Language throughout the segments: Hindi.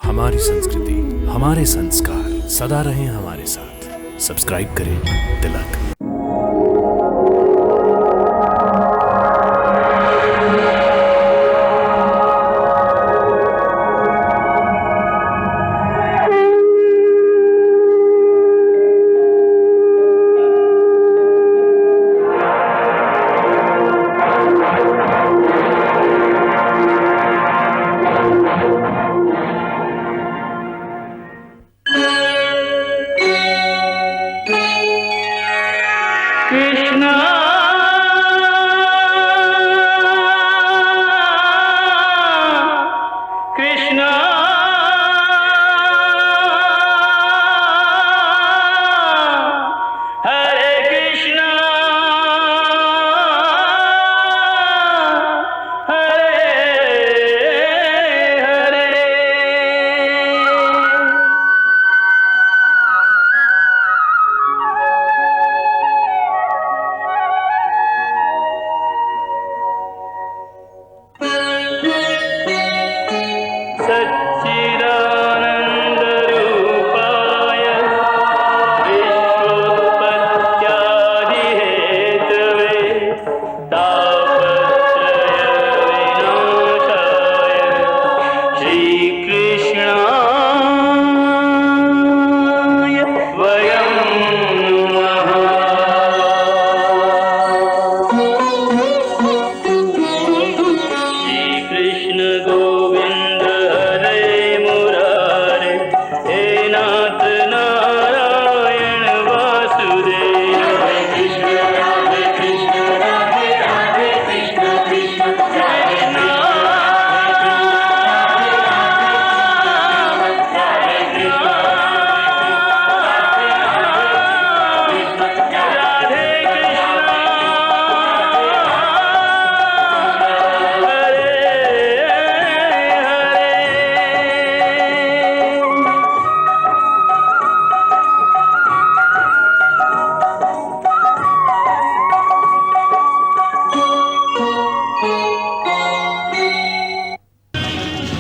हमारी संस्कृति, हमारे संस्कार सदा रहें हमारे साथ। सब्सक्राइब करें तिलक।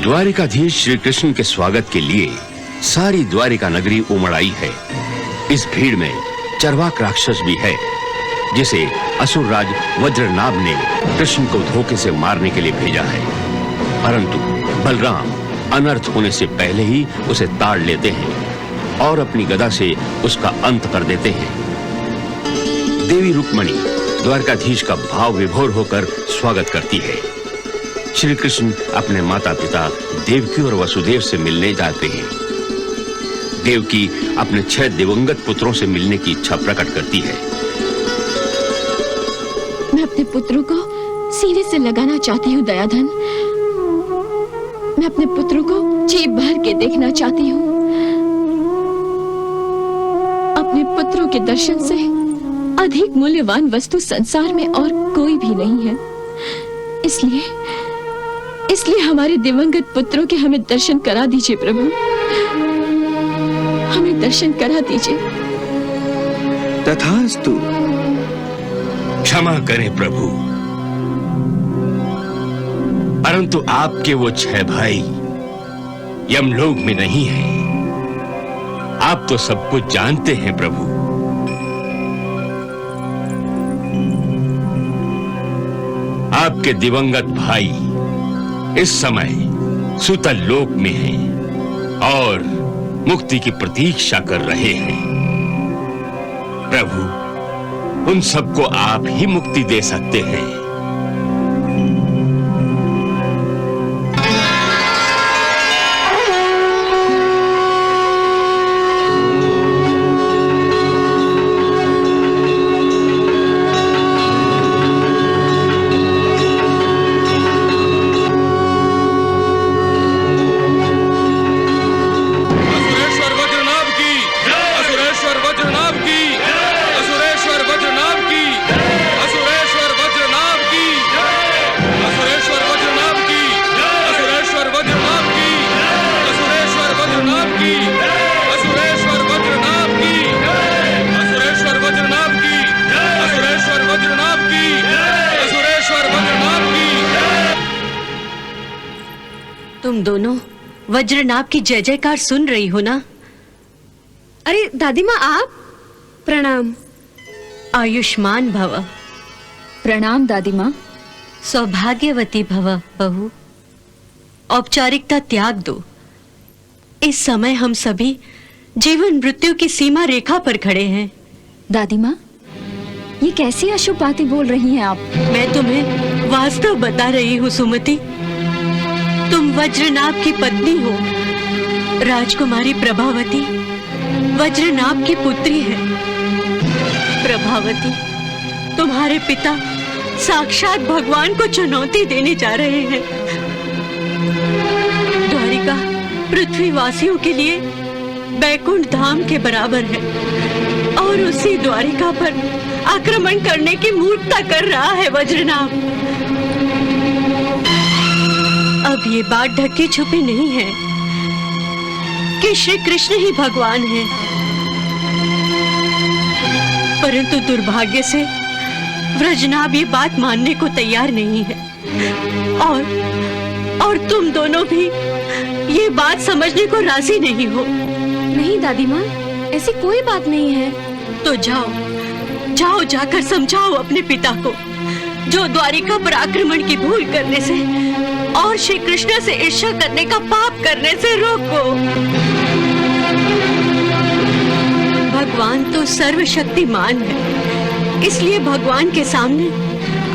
द्वारिकाधीश श्री कृष्ण के स्वागत के लिए सारी द्वारिका नगरी उमड़ आई है। इस भीड़ में चरवाक राक्षस भी है, जिसे असुरराज वज्रनाभ ने कृष्ण को धोखे से मारने के लिए भेजा है। परंतु बलराम अनर्थ होने से पहले ही उसे ताड़ लेते हैं और अपनी गदा से उसका अंत कर देते हैं। देवी रुक्मणी द्वारकाधीश का भाव विभोर होकर स्वागत करती है। श्री कृष्ण अपने माता पिता देवकी और वसुदेव से मिलने जाते हैं। देवकी अपने 6 दिवंगत पुत्रों से मिलने की इच्छा प्रकट करती है। मैं अपने पुत्रों को सीने से लगाना चाहती हूँ दयाधन। मैं अपने पुत्रों को जी भर के देखना चाहती हूँ। अपने पुत्रों के दर्शन से अधिक मूल्यवान वस्तु संसार में और कोई भी नहीं है। इसलिए हमारे दिवंगत पुत्रों के हमें दर्शन करा दीजिए प्रभु। हमें दर्शन करा दीजिए। तथास्तु। क्षमा करें प्रभु, परंतु आपके वो 6 भाई यमलोक में नहीं हैं। आप तो सब कुछ जानते हैं प्रभु। आपके दिवंगत भाई इस समय सुतल लोक में हैं और मुक्ति की प्रतीक्षा कर रहे हैं। प्रभु, उन सबको आप ही मुक्ति दे सकते हैं। तुम दोनों वज्रनाभ की जय जयकार सुन रही हो ना? अरे दादी माँ, आप? प्रणाम। आयुष्मान भव। प्रणाम दादी माँ। सौभाग्यवती भव बहू। औपचारिकता त्याग दो। इस समय हम सभी जीवन मृत्यु की सीमा रेखा पर खड़े हैं। दादी माँ, ये कैसी अशुभ बातें बोल रही हैं आप? मैं तुम्हें वास्तव बता रही हूँ सुमति। तुम वज्रनाभ की पत्नी हो। राजकुमारी प्रभावती वज्रनाभ की पुत्री है। प्रभावती, तुम्हारे पिता साक्षात भगवान को चुनौती देने जा रहे हैं। द्वारिका पृथ्वीवासियों के लिए बैकुंठ धाम के बराबर है और उसी द्वारिका पर आक्रमण करने की मूर्खता कर रहा है वज्रनाभ। अब ये बात ढकी छुपी नहीं है कि श्री कृष्ण ही भगवान है, परंतु दुर्भाग्य से व्रजनाभ ये बात मानने को तैयार नहीं है और तुम दोनों भी ये बात समझने को राजी नहीं हो। नहीं दादी माँ, ऐसी कोई बात नहीं है। तो जाओ जाकर समझाओ अपने पिता को, जो द्वारिका पर आक्रमण की भूल करने से और श्री कृष्ण से ईर्ष्या करने का पाप करने से रोको। भगवान तो सर्वशक्तिमान है, इसलिए भगवान के सामने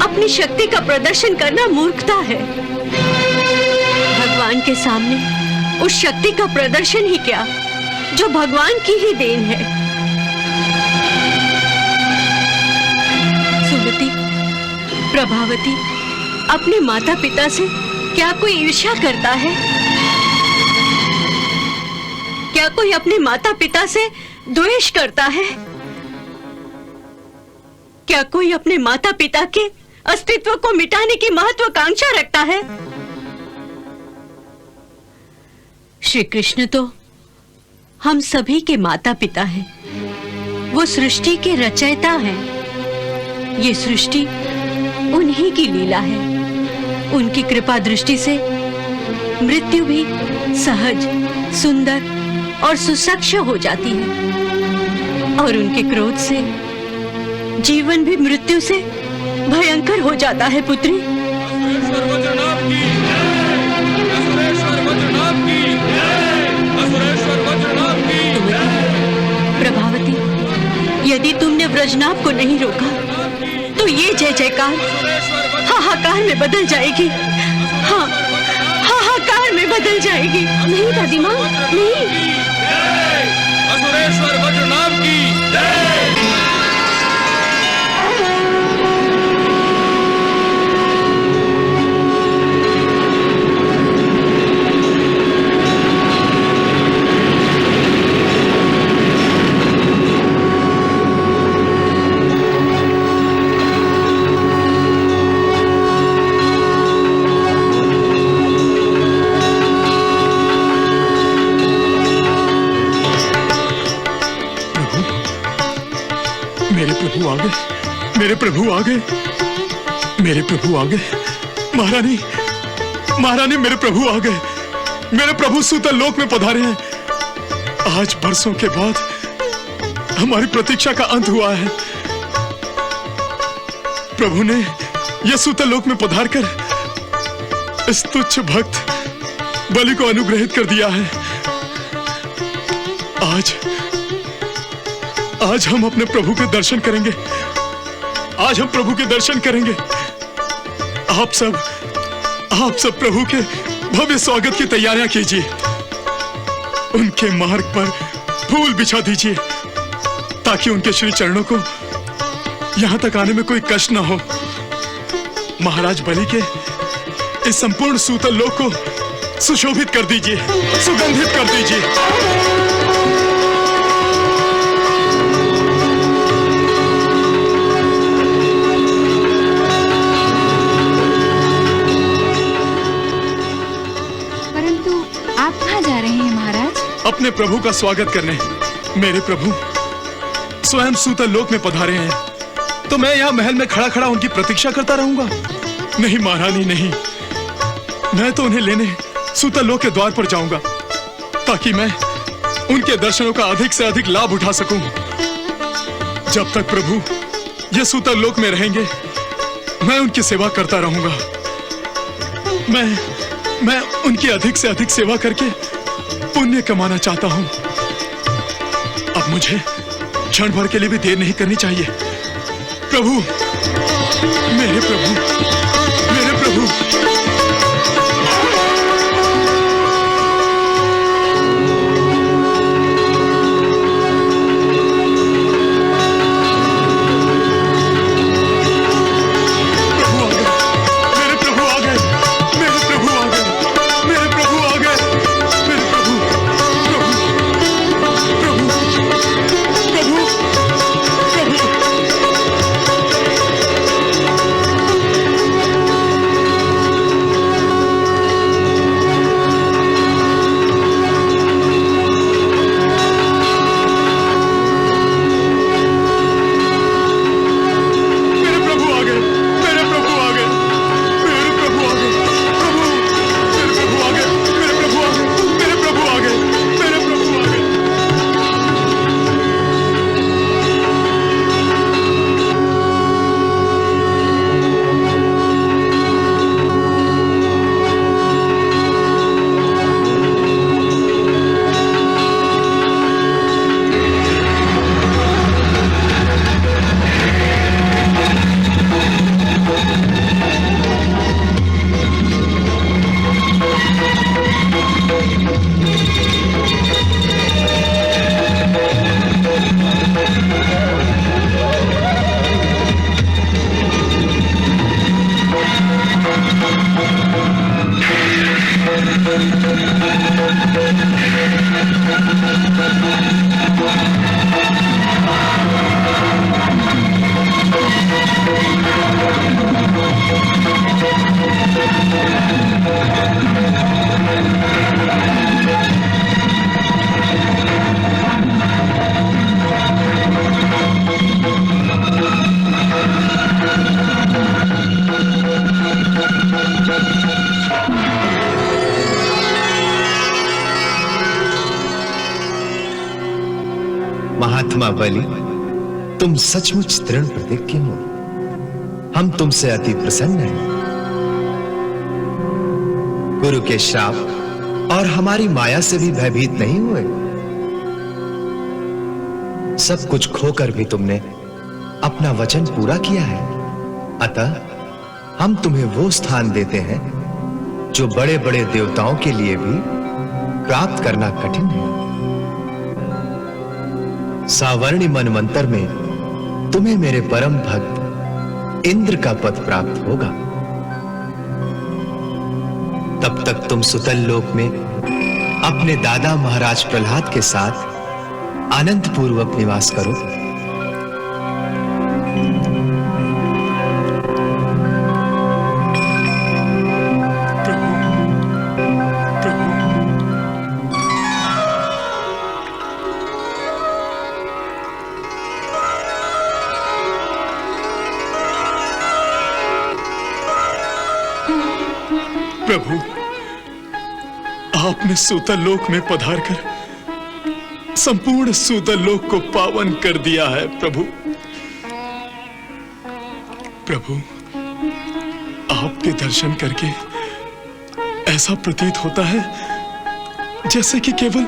अपनी शक्ति का प्रदर्शन करना मूर्खता है। भगवान के सामने उस शक्ति का प्रदर्शन ही क्या जो भगवान की ही देन है। सुमति, प्रभावती, अपने माता पिता से क्या कोई ईर्ष्या करता है? क्या कोई अपने माता पिता से द्वेष करता है? क्या कोई अपने माता पिता के अस्तित्व को मिटाने की महत्वाकांक्षा रखता है? श्री कृष्ण तो हम सभी के माता पिता हैं। वो सृष्टि के रचयिता हैं। ये सृष्टि उन्हीं की लीला है। उनकी कृपा दृष्टि से मृत्यु भी सहज, सुंदर और सुसक्ष्य हो जाती है और उनके क्रोध से जीवन भी मृत्यु से भयंकर हो जाता है। पुत्री, प्रभावती, यदि तुमने व्रजनाभ को नहीं रोका तो ये जय जयकार हाहाकार में बदल जाएगी। हाँ, हाहाकार में बदल जाएगी। नहीं दादी माँ, नहीं। असुरेश्वर वज्रनाभ की जय। मेरे प्रभु आ गए। मेरे प्रभु आ गए। महारानी, महारानी, मेरे प्रभु आ गए। मेरे प्रभु सूतल लोक में पधारे हैं। आज बरसों के बाद हमारी प्रतीक्षा का अंत हुआ है। प्रभु ने यह सूतल लोक में पधार कर इस तुच्छ भक्त बलि को अनुग्रहित कर दिया है। आज हम अपने प्रभु के दर्शन करेंगे। आज हम प्रभु के दर्शन करेंगे। आप सब प्रभु के भव्य स्वागत की तैयारियां कीजिए। उनके मार्ग पर फूल बिछा दीजिए ताकि उनके श्री चरणों को यहां तक आने में कोई कष्ट ना हो। महाराज बलि के इस संपूर्ण सूतल लोक को सुशोभित कर दीजिए, सुगंधित कर दीजिए। अपने प्रभु का स्वागत करने। मेरे प्रभु स्वयं सूतल लोक में पधारे हैं, तो मैं यहाँ महल में खड़ा खड़ा उनकी प्रतीक्षा करता रहूंगा? नहीं महारानी, नहीं। मैं तो उन्हें लेने सुतलोक के द्वार पर जाऊंगा ताकि मैं उनके दर्शनों का अधिक से अधिक लाभ उठा सकूं। जब तक प्रभु ये सुतलोक में रहेंगे, मैं उनकी सेवा करता रहूंगा। मैं उनकी अधिक से अधिक सेवा करके पुण्य कमाना चाहता हूं। अब मुझे क्षण भर के लिए भी देर नहीं करनी चाहिए। प्रभु, मेरे प्रभु, मेरे प्रभु। महात्मा बलि, तुम सचमुच दृढ़ प्रतिज्ञ हो। हम तुमसे अति प्रसन्न हैं। गुरु के श्राप और हमारी माया से भी भयभीत नहीं हुए। सब कुछ खोकर भी तुमने अपना वचन पूरा किया है। अतः हम तुम्हें वो स्थान देते हैं जो बड़े बड़े देवताओं के लिए भी प्राप्त करना कठिन है। सावर्णी मनवंतर में तुम्हें मेरे परम भक्त इंद्र का पद प्राप्त होगा। तब तक तुम सुतल लोक में अपने दादा महाराज प्रहलाद के साथ आनंद पूर्वक निवास करो। प्रभु, आपने सूतल लोक में पधारकर संपूर्ण सूतल लोक को पावन कर दिया है। प्रभु, प्रभु, आपके दर्शन करके ऐसा प्रतीत होता है जैसे कि केवल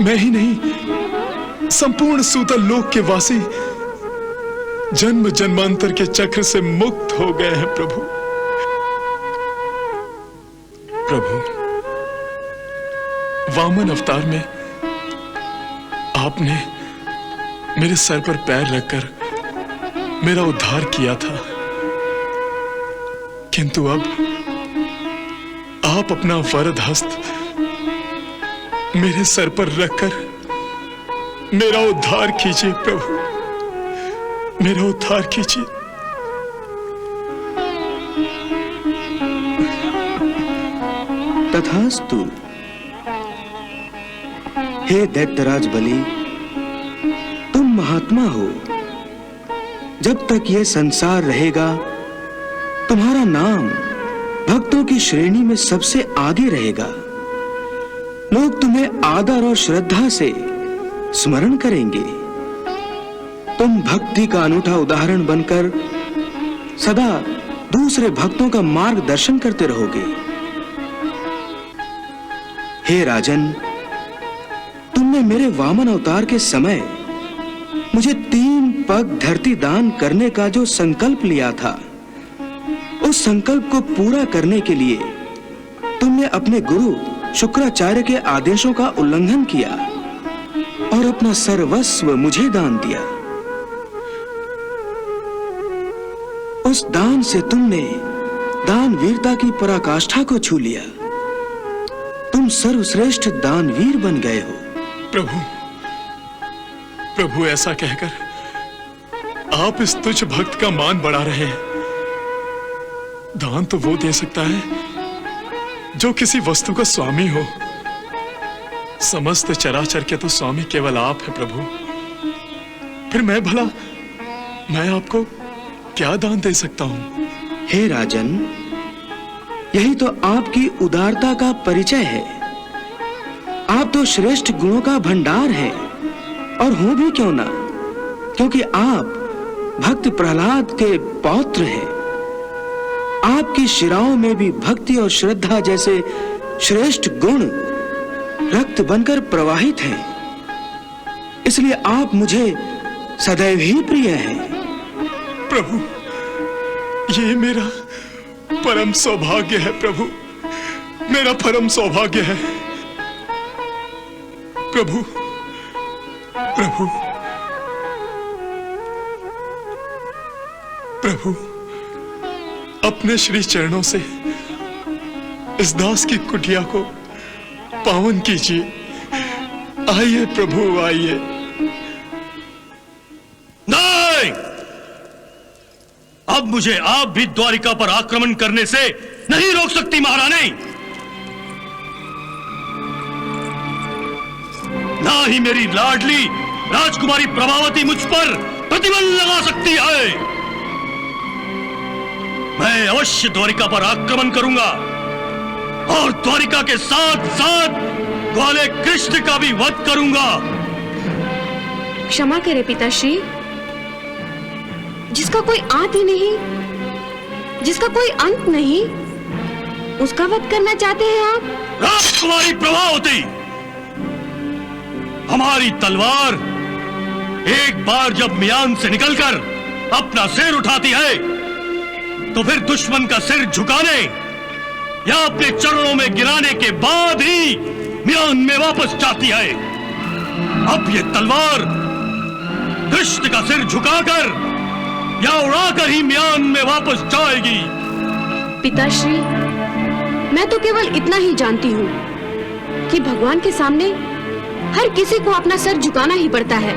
मैं ही नहीं, संपूर्ण सूतल लोक के वासी जन्म जन्मांतर के चक्र से मुक्त हो गए हैं। प्रभु, प्रभु, वामन अवतार में आपने मेरे सर पर पैर रखकर मेरा उद्धार किया था, किंतु अब आप अपना वरद हस्त मेरे सर पर रखकर मेरा उद्धार कीजिए। प्रभु, मेरा उद्धार कीजिए। तथास्तु। हे दैत्यराज बलि, तुम महात्मा हो। जब तक यह संसार रहेगा, तुम्हारा नाम भक्तों की श्रेणी में सबसे आगे रहेगा। लोग तुम्हें आदर और श्रद्धा से स्मरण करेंगे। तुम भक्ति का अनूठा उदाहरण बनकर सदा दूसरे भक्तों का मार्गदर्शन करते रहोगे। हे राजन, तुमने मेरे वामन अवतार के समय मुझे 3 पग धरती दान करने का जो संकल्प लिया था, उस संकल्प को पूरा करने के लिए तुमने अपने गुरु शुक्राचार्य के आदेशों का उल्लंघन किया और अपना सर्वस्व मुझे दान दिया। उस दान से तुमने दानवीरता की पराकाष्ठा को छू लिया। तुम सर्वश्रेष्ठ दानवीर बन गए हो। प्रभु, प्रभु ऐसा कहकर आप इस तुच्छ भक्त का मान बढ़ा रहे हैं। दान तो वो दे सकता है जो किसी वस्तु का स्वामी हो। समस्त चराचर के तो स्वामी केवल आप है प्रभु। फिर मैं भला, मैं आपको क्या दान दे सकता हूं? हे राजन, यही तो आपकी उदारता का परिचय है। आप तो श्रेष्ठ गुणों का भंडार हैं, और हो भी क्यों ना, क्योंकि आप भक्त प्रहलाद के पौत्र हैं। आपकी शिराओं में भी भक्ति और श्रद्धा जैसे श्रेष्ठ गुण रक्त बनकर प्रवाहित हैं। इसलिए आप मुझे सदैव ही प्रिय हैं। प्रभु, ये मेरा परम सौभाग्य है प्रभु, मेरा परम सौभाग्य है। प्रभु, प्रभु, प्रभु, अपने श्री चरणों से इस दास की कुटिया को पावन कीजिए। आइए प्रभु, आइए। नहीं, अब मुझे आप भी द्वारिका पर आक्रमण करने से नहीं रोक सकती महारानी। ना ही मेरी लाडली राजकुमारी प्रभावती मुझ पर प्रतिबंध लगा सकती है। मैं अवश्य द्वारिका पर आक्रमण करूंगा और द्वारिका के साथ साथ ग्वाले कृष्ण का भी वध करूंगा। क्षमा करे पिताश्री, जिसका कोई आदि नहीं, जिसका कोई अंत नहीं, उसका वध करना चाहते हैं आप? राजकुमारी प्रभावती, हमारी तलवार एक बार जब म्यान से निकलकर अपना सिर उठाती है, तो फिर दुश्मन का सिर झुकाने या अपने चरणों में गिराने के बाद ही म्यान में वापस जाती है। अब ये तलवार कृष्ण का सिर झुकाकर या उड़ाकर ही म्यान में वापस जाएगी। पिताश्री, मैं तो केवल इतना ही जानती हूँ कि भगवान के सामने हर किसी को अपना सर झुकाना ही पड़ता है।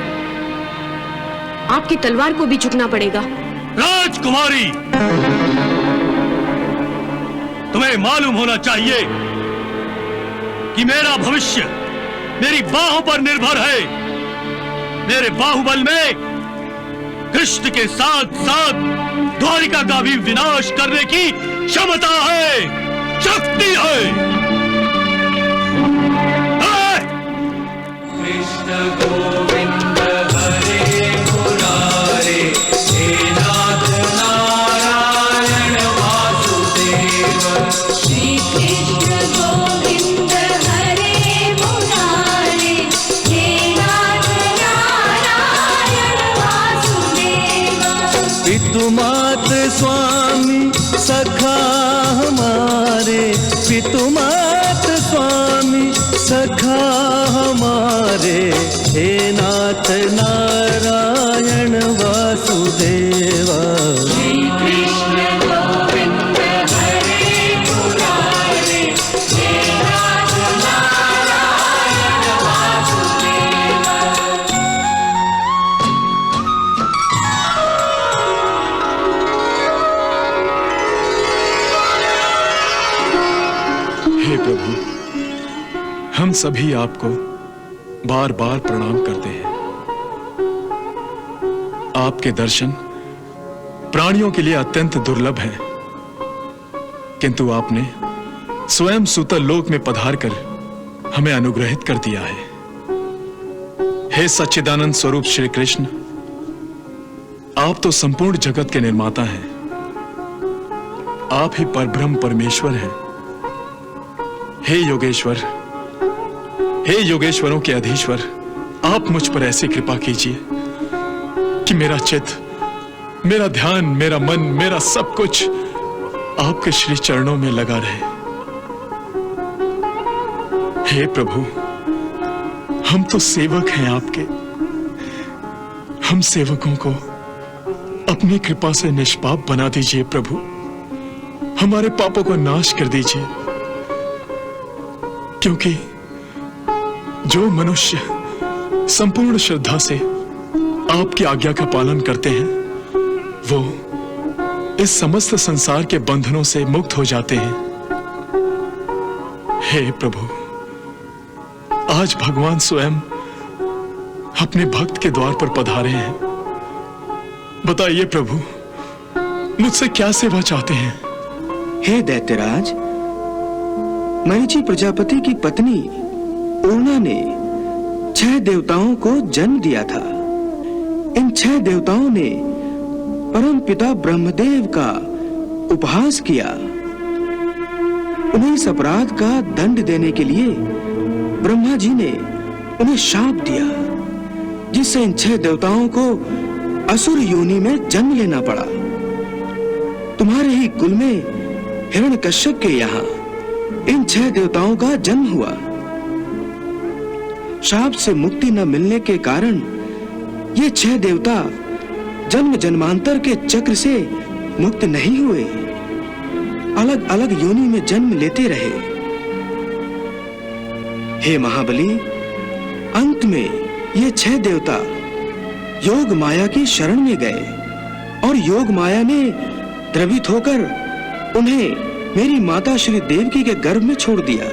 आपकी तलवार को भी झुकना पड़ेगा। राजकुमारी, तुम्हें मालूम होना चाहिए कि मेरा भविष्य मेरी बाहों पर निर्भर है। मेरे बाहुबल में कृष्ण के साथ साथ द्वारिका का भी विनाश करने की क्षमता है, शक्ति है। कृष्ण गोविंद हरे मुरारे, हे नाथ नारायण वासुदेव। श्री कृष्ण गोविंद हरे मुरारे, हे नाथ नारायण वासुदेव। पितुमात स्वामी सखा हमारे, पितुमात स्वामी सखा हमारे, हे नाथ नारायण वासुदेवा। श्री कृष्ण गोविंद हरे मुरारे, हे नाथ नारायण वासुदेवा। हे प्रभु, हम सभी आपको बार बार प्रणाम करते हैं। आपके दर्शन प्राणियों के लिए अत्यंत दुर्लभ हैं, किंतु आपने स्वयं सुतल लोक में पधारकर हमें अनुग्रहित कर दिया है। हे सच्चिदानंद स्वरूप श्री कृष्ण, आप तो संपूर्ण जगत के निर्माता हैं। आप ही परब्रह्म परमेश्वर हैं। हे योगेश्वर, हे योगेश्वरों के अधीश्वर, आप मुझ पर ऐसी कृपा कीजिए कि मेरा चित्त, मेरा ध्यान, मेरा मन, मेरा सब कुछ आपके श्री चरणों में लगा रहे। हे प्रभु, हम तो सेवक हैं आपके। हम सेवकों को अपनी कृपा से निष्पाप बना दीजिए प्रभु। हमारे पापों को नाश कर दीजिए, क्योंकि जो मनुष्य संपूर्ण श्रद्धा से आपकी आज्ञा का पालन करते हैं, वो इस समस्त संसार के बंधनों से मुक्त हो जाते हैं। हे प्रभु, आज भगवान स्वयं अपने भक्त के द्वार पर पधारे हैं। बताइए प्रभु, मुझसे क्या सेवा चाहते हैं? हे दैत्यराज, मरीचि प्रजापति की पत्नी पूर्णा ने 6 देवताओं को जन्म दिया था। इन 6 देवताओं ने परम पिता ब्रह्मदेव का उपहास किया। उन्हें इस अपराध का दंड देने के लिए ब्रह्मा जी ने उन्हें शाप दिया, जिससे इन 6 देवताओं को असुर योनि में जन्म लेना पड़ा। तुम्हारे ही कुल में हिरण्यकश्यप के यहाँ इन 6 देवताओं का जन्म हुआ। शाप से मुक्ति न मिलने के कारण ये 6 देवता जन्म जन्मांतर के चक्र से मुक्त नहीं हुए, अलग अलग योनि में जन्म लेते रहे। हे महाबली, अंत में ये 6 देवता योग माया की शरण में गए और योग माया ने द्रवित होकर उन्हें मेरी माता श्री देवकी के गर्भ में छोड़ दिया।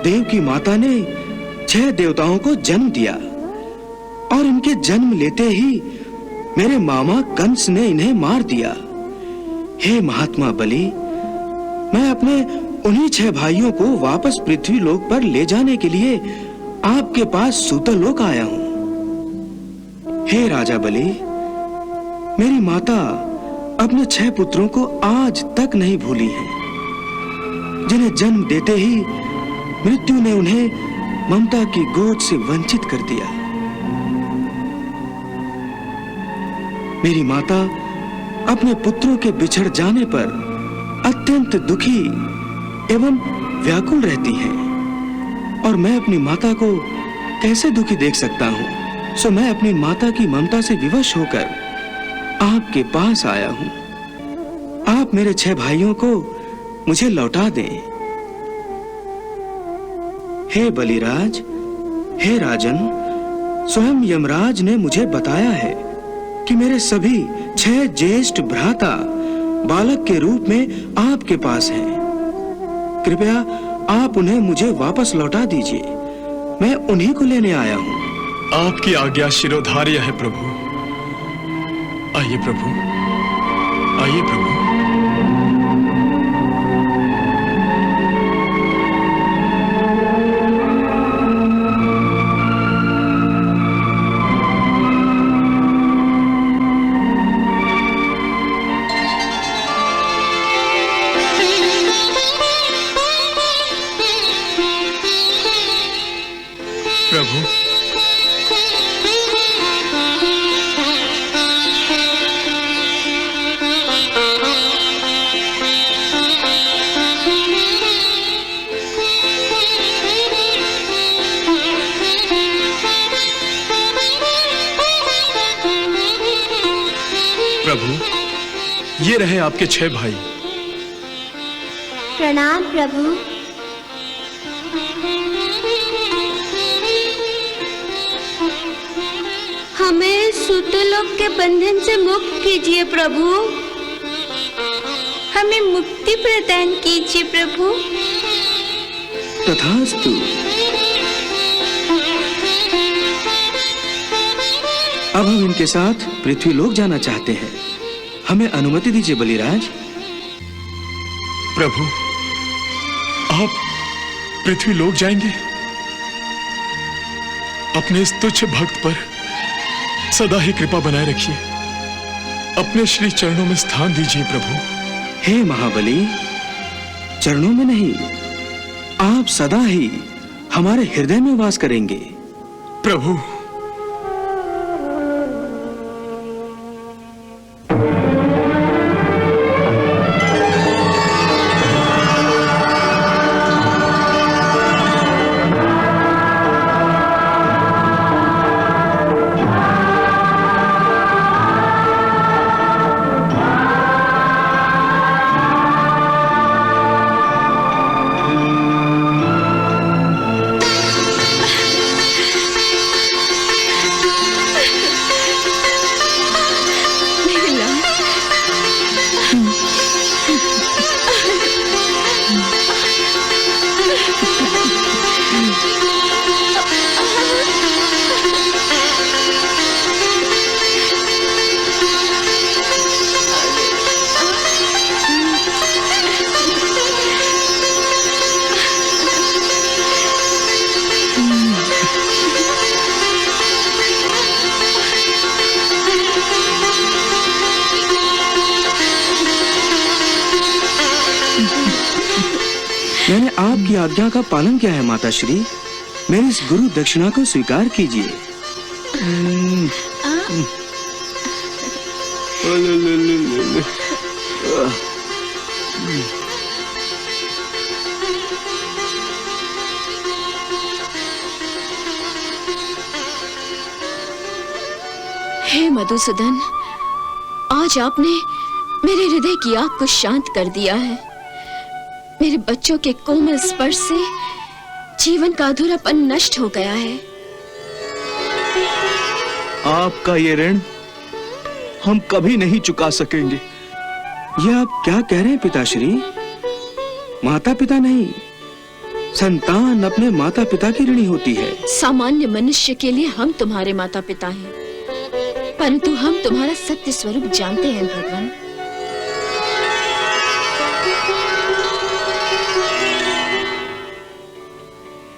देवकी माता ने 6 देवताओं को जन्म दिया और इनके जन्म लेते ही मेरे मामा कंस ने इन्हें मार दिया। हे महात्मा बलि, मैं अपने उन्हीं 6 भाइयों को वापस पृथ्वी लोक पर ले जाने के लिए आपके पास सूतल लोक आया हूं। हे राजा बलि, मेरी माता अपने 6 पुत्रों को आज तक नहीं भूली है, जिन्हें जन्म देते ही मृत्यु ने उन्हें ममता की गोद से वंचित कर दिया। मेरी माता अपने पुत्रों के बिछड़ जाने पर अत्यंत दुखी एवं व्याकुल रहती हैं, और मैं अपनी माता को कैसे दुखी देख सकता हूं। सो मैं अपनी माता की ममता से विवश होकर आपके पास आया हूं। आप मेरे 6 भाइयों को मुझे लौटा दें। हे बलिराज, हे राजन, स्वयं यमराज ने मुझे बताया है कि मेरे सभी 6 ज्येष्ठ भ्राता बालक के रूप में आपके पास हैं। कृपया आप उन्हें मुझे वापस लौटा दीजिए। मैं उन्हीं को लेने आया हूं। आपकी आज्ञा शिरोधार्य है प्रभु। आइए प्रभु, आइए प्रभु। प्रभु, प्रभु, ये रहे आपके 6 भाई। प्रणाम प्रभु। हमें सूतलोक के बंधन से मुक्त कीजिए प्रभु। हमें मुक्ति प्रदान कीजिए प्रभु। तथास्तु। अब हम इनके साथ पृथ्वी लोक जाना चाहते हैं। हमें अनुमति दीजिए बलिराज। प्रभु, पृथ्वी लोक जाएंगे। अपने इस तुच्छ भक्त पर सदा ही कृपा बनाए रखिए। अपने श्री चरणों में स्थान दीजिए प्रभु। हे महाबली, चरणों में नहीं, आप सदा ही हमारे हृदय में वास करेंगे। प्रभु, मैंने आपकी आज्ञा का पालन किया है माता श्री। मेरी इस गुरु दक्षिणा को स्वीकार कीजिए। हे मधुसूदन, आज आपने मेरे हृदय की आग को शांत कर दिया है। मेरे बच्चों के कोमल स्पर्श से जीवन का अधूरापन नष्ट हो गया है। आपका ये ऋण हम कभी नहीं चुका सकेंगे। ये आप क्या कह रहे हैं पिताश्री? माता पिता नहीं, संतान अपने माता पिता की ऋणी होती है। सामान्य मनुष्य के लिए हम तुम्हारे माता पिता हैं, परंतु हम तुम्हारा सत्य स्वरूप जानते हैं भगवान।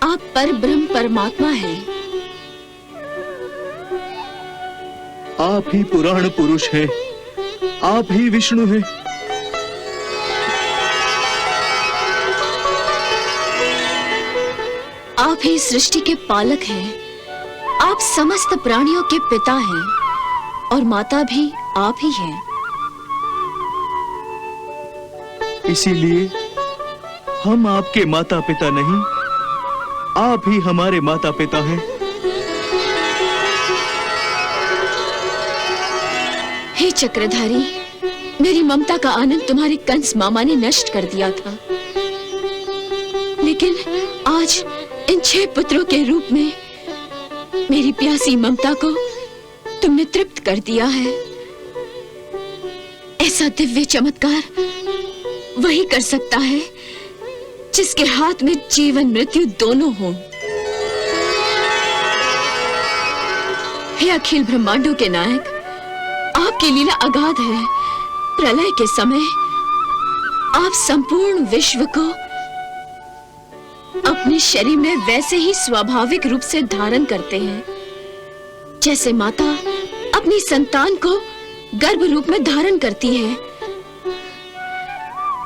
आप पर ब्रह्म परमात्मा हैं। आप ही पुराण पुरुष हैं, आप ही विष्णु हैं। आप ही सृष्टि के पालक हैं। आप समस्त प्राणियों के पिता हैं और माता भी आप ही हैं। इसीलिए हम आपके माता पिता नहीं, आप ही हमारे माता पिता हैं। हे चक्रधारी, मेरी ममता का आनंद तुम्हारे कंस मामा ने नष्ट कर दिया था, लेकिन आज इन 6 पुत्रों के रूप में मेरी प्यासी ममता को तुमने तृप्त कर दिया है। ऐसा दिव्य चमत्कार वही कर सकता है जिसके हाथ में जीवन मृत्यु दोनों हो। हे अखिल ब्रह्मांडों के नायक, आपकी लीला अगाध है। प्रलय के समय आप संपूर्ण विश्व को अपने शरीर में वैसे ही स्वाभाविक रूप से धारण करते हैं जैसे माता अपनी संतान को गर्भ रूप में धारण करती है।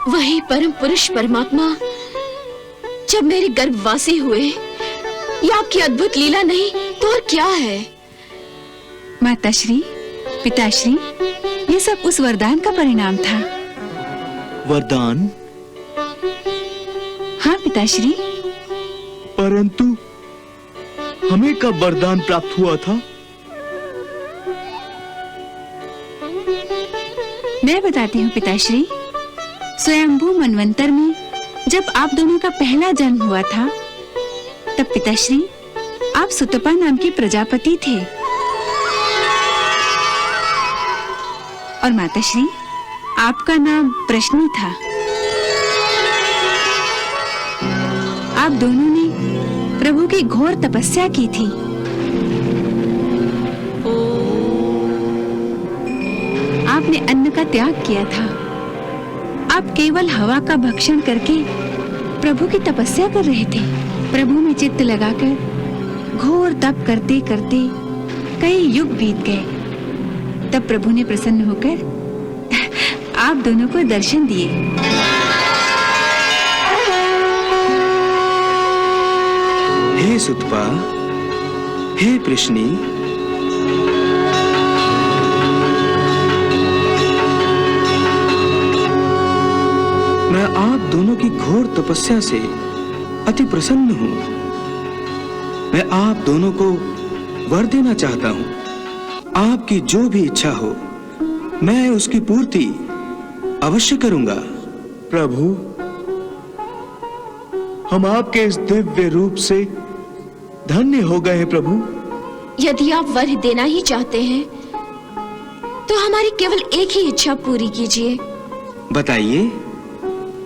वही परम पुरुष परमात्मा जब मेरे गर्भवासी हुए, ये आपकी अद्भुत लीला नहीं तो और क्या है? माताश्री, पिताश्री, ये सब उस वरदान का परिणाम था। वरदान? हाँ पिताश्री। परंतु हमें कब वरदान प्राप्त हुआ था? मैं बताती हूँ पिताश्री। स्वयंभू मनवंतर में जब आप दोनों का पहला जन्म हुआ था, तब पिताश्री आप सुतपा नाम के प्रजापति थे और माताश्री आपका नाम प्रश्नी था। आप दोनों ने प्रभु की घोर तपस्या की थी। आपने अन्न का त्याग किया था। आप केवल हवा का भक्षण करके प्रभु की तपस्या कर रहे थे। प्रभु में चित्त लगाकर घोर तप करते करते कई युग बीत गए। तब प्रभु ने प्रसन्न होकर आप दोनों को दर्शन दिए। हे सुतपा, हे प्रश्नी, मैं आप दोनों की घोर तपस्या से अति प्रसन्न हूं। मैं आप दोनों को वर देना चाहता हूं। आपकी जो भी इच्छा हो मैं उसकी पूर्ति अवश्य करूंगा। प्रभु, हम आपके इस दिव्य रूप से धन्य हो गए हैं प्रभु। यदि आप वर देना ही चाहते हैं तो हमारी केवल एक ही इच्छा पूरी कीजिए। बताइए।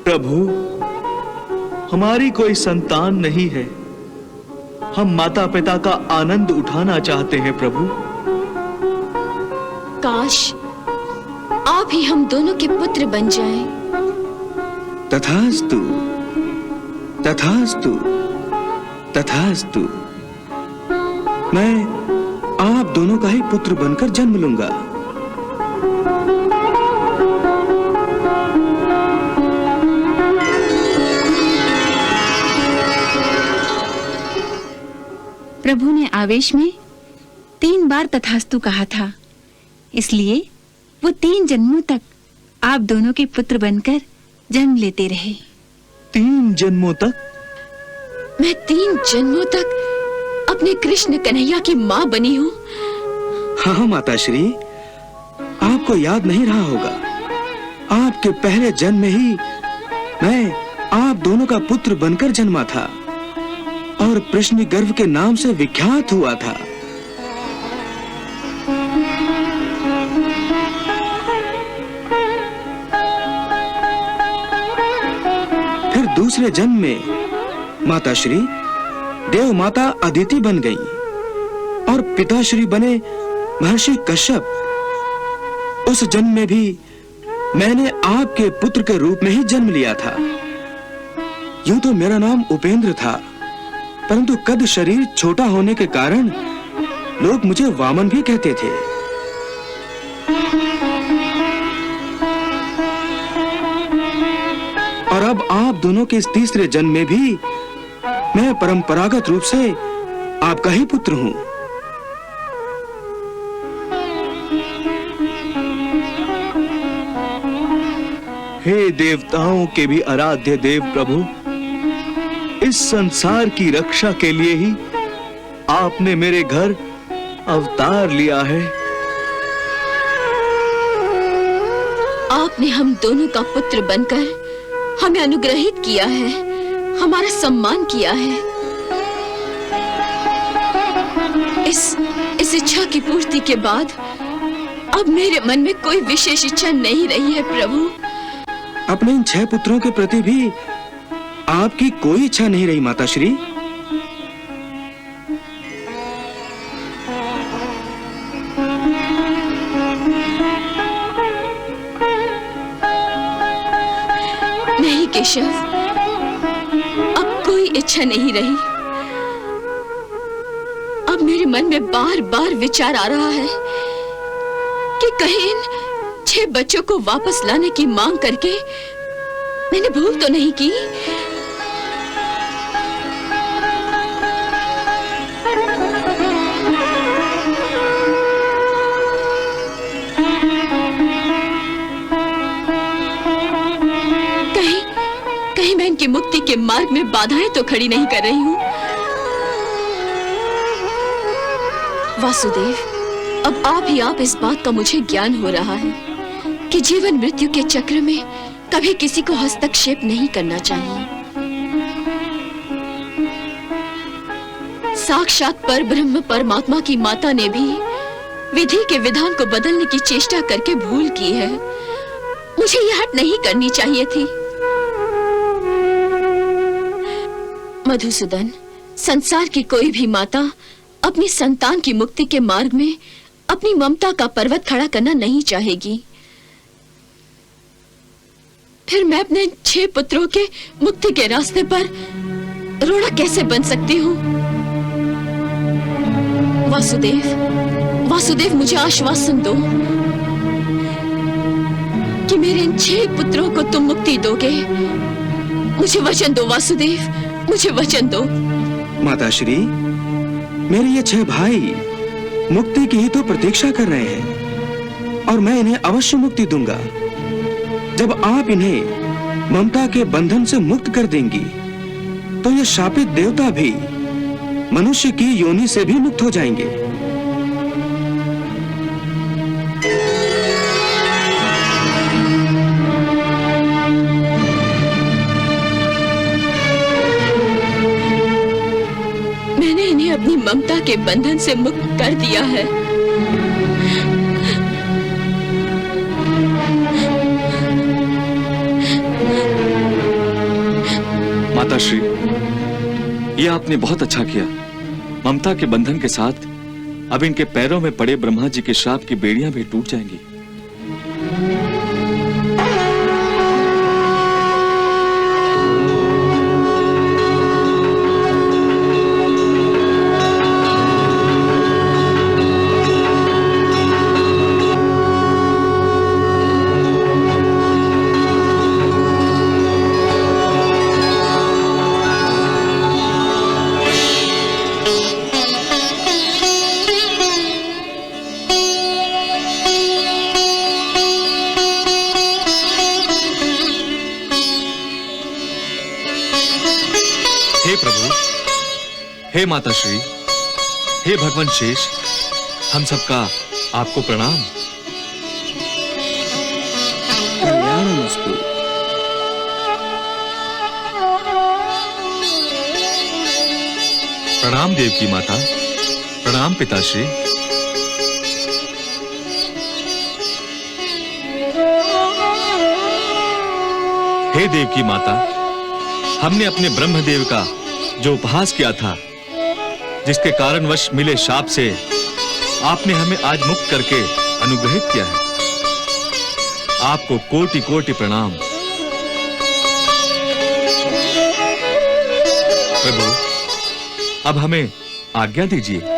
प्रभु, हमारी कोई संतान नहीं है। हम माता पिता का आनंद उठाना चाहते हैं प्रभु। काश आप ही हम दोनों के पुत्र बन जाएं। तथास्तु, तथास्तु, तथास्तु। मैं आप दोनों का ही पुत्र बनकर जन्म लूंगा। प्रभु ने आवेश में 3 बार तथास्तु कहा था, इसलिए वो 3 जन्मों तक आप दोनों के पुत्र बनकर जन्म लेते रहे। 3 जन्मों तक? मैं 3 जन्मों तक अपने कृष्ण कन्हैया की माँ बनी हूँ। हाँ माताश्री, आपको याद नहीं रहा होगा, आपके पहले जन्म में ही मैं आप दोनों का पुत्र बनकर जन्मा था और प्रश्न गर्भ के नाम से विख्यात हुआ था। फिर दूसरे जन्म में माताश्री देव माता अदिति बन गई और पिताश्री बने महर्षि कश्यप। उस जन्म में भी मैंने आपके पुत्र के रूप में ही जन्म लिया था। यूं तो मेरा नाम उपेंद्र था, परंतु कद शरीर छोटा होने के कारण लोग मुझे वामन भी कहते थे। और अब आप दोनों के इस तीसरे जन्म में भी मैं परंपरागत रूप से आपका ही पुत्र हूं। हे देवताओं के भी आराध्य देव प्रभु, इस संसार की रक्षा के लिए ही आपने मेरे घर अवतार लिया है। आपने हम दोनों का पुत्र बनकर हमें अनुग्रहित किया है, हमारा सम्मान किया है। इस इच्छा की पूर्ति के बाद अब मेरे मन में कोई विशेष इच्छा नहीं रही है प्रभु। अपने इन 6 पुत्रों के प्रति भी आपकी कोई इच्छा नहीं रही माताश्री? नहीं केशव, अब कोई इच्छा नहीं रही। अब मेरे मन में बार बार विचार आ रहा है कि कहीं इन 6 बच्चों को वापस लाने की मांग करके मैंने भूल तो नहीं की। कहीं मैं इनकी मुक्ति के मार्ग में बाधाएं तो खड़ी नहीं कर रही हूँ। वासुदेव, अब आप इस बात का मुझे ज्ञान हो रहा है कि जीवन मृत्यु के चक्र में कभी किसी को हस्तक्षेप नहीं करना चाहिए। साक्षात परब्रह्म परमात्मा की माता ने भी विधि के विधान को बदलने की चेष्टा करके भूल की है। मुझे यह हट नहीं करनी चाहिए थी। मधुसूदन, संसार की कोई भी माता अपनी संतान की मुक्ति के मार्ग में अपनी ममता का पर्वत खड़ा करना नहीं चाहेगी। फिर मैं अपने 6 पुत्रों के मुक्ति के रास्ते पर रोड़ा कैसे बन सकती हूँ? वासुदेव, वासुदेव, मुझे आश्वासन दो कि मेरे इन 6 पुत्रों को तुम मुक्ति दोगे। मुझे वचन दो वासुदेव, मुझे वचन दो। माताश्री, मेरे ये 6 भाई मुक्ति की ही तो प्रतीक्षा कर रहे हैं और मैं इन्हें अवश्य मुक्ति दूंगा। जब आप इन्हें ममता के बंधन से मुक्त कर देंगी तो ये शापित देवता भी मनुष्य की योनि से भी मुक्त हो जाएंगे। मैंने इन्हें अपनी ममता के बंधन से मुक्त कर दिया है। माताश्री, ये आपने बहुत अच्छा किया। ममता के बंधन के साथ अब इनके पैरों में पड़े ब्रह्मा जी के श्राप की बेड़ियां भी टूट जाएंगी। हे प्रभु, हे माताश्री, हे भगवान शेष, हम सबका आपको प्रणाम। कल्याणमस्तु। प्रणाम देवकी माता, प्रणाम पिताश्री। हे देवकी माता, हमने अपने ब्रह्मदेव का जो उपहास किया था, जिसके कारणवश मिले शाप से आपने हमें आज मुक्त करके अनुग्रहित किया है। आपको कोटि कोटि प्रणाम। प्रभु, अब हमें आज्ञा दीजिए।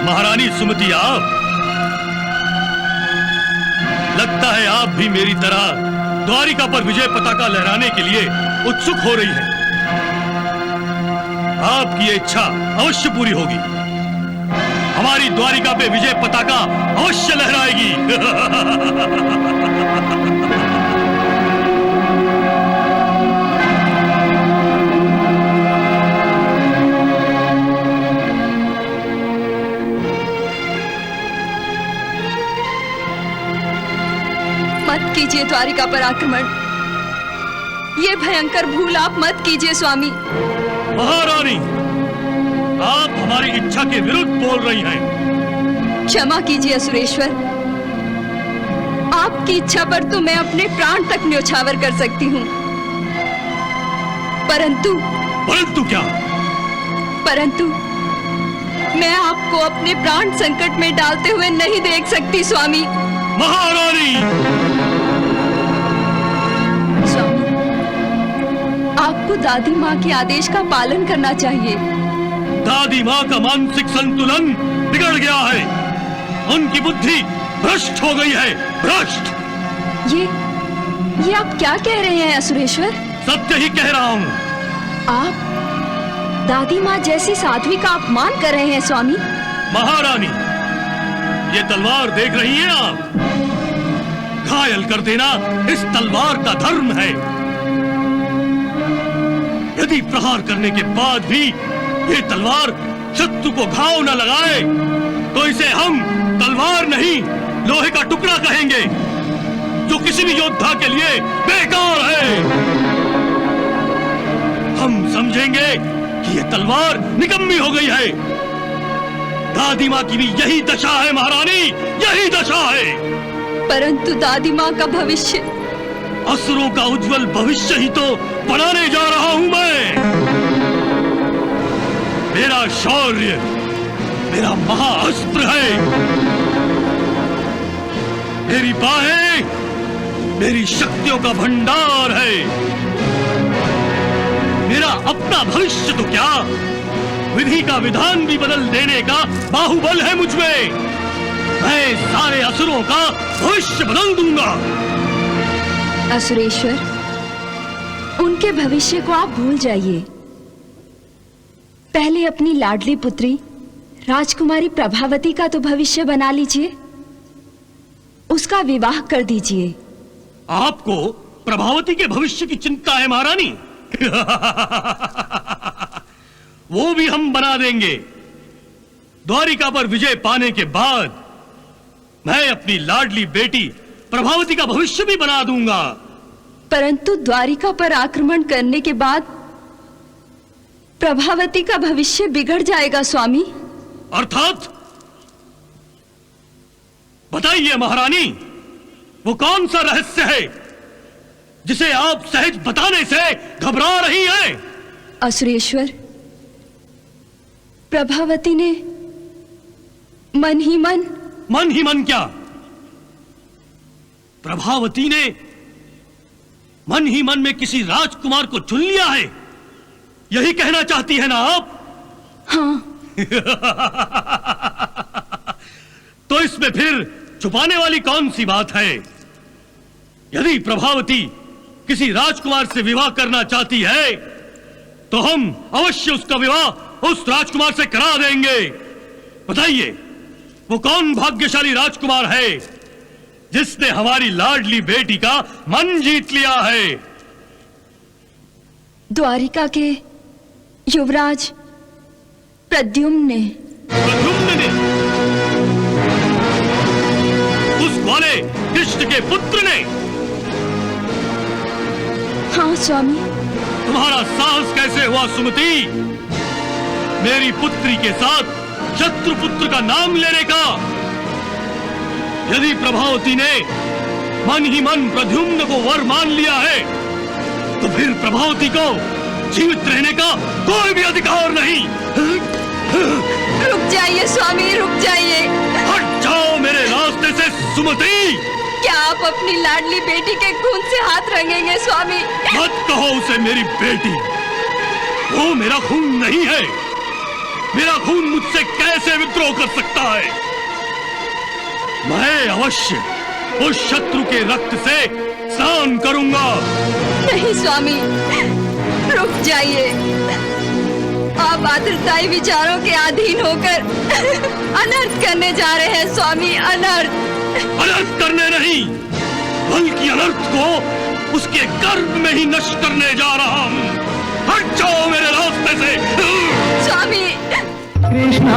महारानी सुमति, आप लगता है आप भी मेरी तरह द्वारिका पर विजय पताका लहराने के लिए उत्सुक हो रही हैं। आपकी ये इच्छा अवश्य पूरी होगी। हमारी द्वारिका पे विजय पताका अवश्य लहराएगी। मत कीजिए द्वारिका पर आक्रमण। ये भयंकर भूल आप मत कीजिए स्वामी। महारानी, आप हमारी इच्छा के विरुद्ध बोल रही हैं। क्षमा कीजिए असुरेश्वर। आपकी इच्छा पर तो मैं अपने प्राण तक न्योछावर कर सकती हूँ, परंतु क्या? परंतु मैं आपको अपने प्राण संकट में डालते हुए नहीं देख सकती स्वामी। महारानी, आपको दादी माँ के आदेश का पालन करना चाहिए। दादी माँ का मानसिक संतुलन बिगड़ गया है। उनकी बुद्धि भ्रष्ट हो गई है, भ्रष्ट। ये आप क्या कह रहे हैं असुरेश्वर? सत्य ही कह रहा हूँ। आप दादी माँ जैसी साध्वी का अपमान कर रहे हैं स्वामी। महारानी, ये तलवार देख रही हैं आप? घायल कर देना इस तलवार का धर्म है। यदि प्रहार करने के बाद भी ये तलवार शत्रु को घाव न लगाए तो इसे हम तलवार नहीं लोहे का टुकड़ा कहेंगे, जो किसी भी योद्धा के लिए बेकार है। हम समझेंगे कि ये तलवार निकम्मी हो गई है। दादी माँ की भी यही दशा है महारानी, यही दशा है। परंतु दादी माँ का भविष्य, असुरों का उज्जवल भविष्य ही तो बनाने जा रहा हूं मैं। मेरा शौर्य मेरा महाअस्त्र है। मेरी बाहें मेरी शक्तियों का भंडार है। मेरा अपना भविष्य तो क्या, विधि का विधान भी बदल देने का बाहुबल है मुझमें। मैं सारे असुरों का भविष्य बदल दूंगा। असुरेश्वर, उनके भविष्य को आप भूल जाइए। पहले अपनी लाडली पुत्री राजकुमारी प्रभावती का तो भविष्य बना लीजिए, उसका विवाह कर दीजिए। आपको प्रभावती के भविष्य की चिंता है महारानी? वो भी हम बना देंगे। द्वारिका पर विजय पाने के बाद मैं अपनी लाडली बेटी प्रभावती का भविष्य भी बना दूंगा। परंतु द्वारिका पर आक्रमण करने के बाद प्रभावती का भविष्य बिगड़ जाएगा स्वामी। अर्थात? बताइए महारानी, वो कौन सा रहस्य है जिसे आप सहज बताने से घबरा रही हैं? असुरेश्वर, प्रभावती ने मन ही मन क्या? प्रभावती ने मन ही मन में किसी राजकुमार को चुन लिया है, यही कहना चाहती है ना आप? हाँ। तो इसमें फिर छुपाने वाली कौन सी बात है? यदि प्रभावती किसी राजकुमार से विवाह करना चाहती है तो हम अवश्य उसका विवाह उस राजकुमार से करा देंगे। बताइए, वो कौन भाग्यशाली राजकुमार है जिसने हमारी लाडली बेटी का मन जीत लिया है? द्वारिका के युवराज प्रद्युम्न ने। उस वाले कृष्ण के पुत्र ने? हाँ स्वामी। तुम्हारा साहस कैसे हुआ सुमति, मेरी पुत्री के साथ शत्रु पुत्र का नाम लेने का? यदि प्रभावती ने मन ही मन प्रद्युम्न को वर मान लिया है तो फिर प्रभावती को जीवित रहने का कोई भी अधिकार नहीं। रुक जाइए स्वामी, रुक जाइए। हट जाओ मेरे रास्ते से सुमति। क्या आप अपनी लाडली बेटी के खून से हाथ रंगेंगे स्वामी? मत कहो उसे मेरी बेटी, वो मेरा खून नहीं है। मेरा खून मुझसे कैसे विद्रोह कर सकता है? मैं अवश्य उस शत्रु के रक्त से स्नान करूंगा। नहीं स्वामी, रुक जाइए। आप आतुरताई विचारों के अधीन होकर अनर्थ करने जा रहे हैं स्वामी, अनर्थ। अनर्थ करने नहीं, बल्कि अनर्थ को उसके गर्भ में ही नष्ट करने जा रहा हूँ। हट जाओ मेरे रास्ते से स्वामी। कृष्णा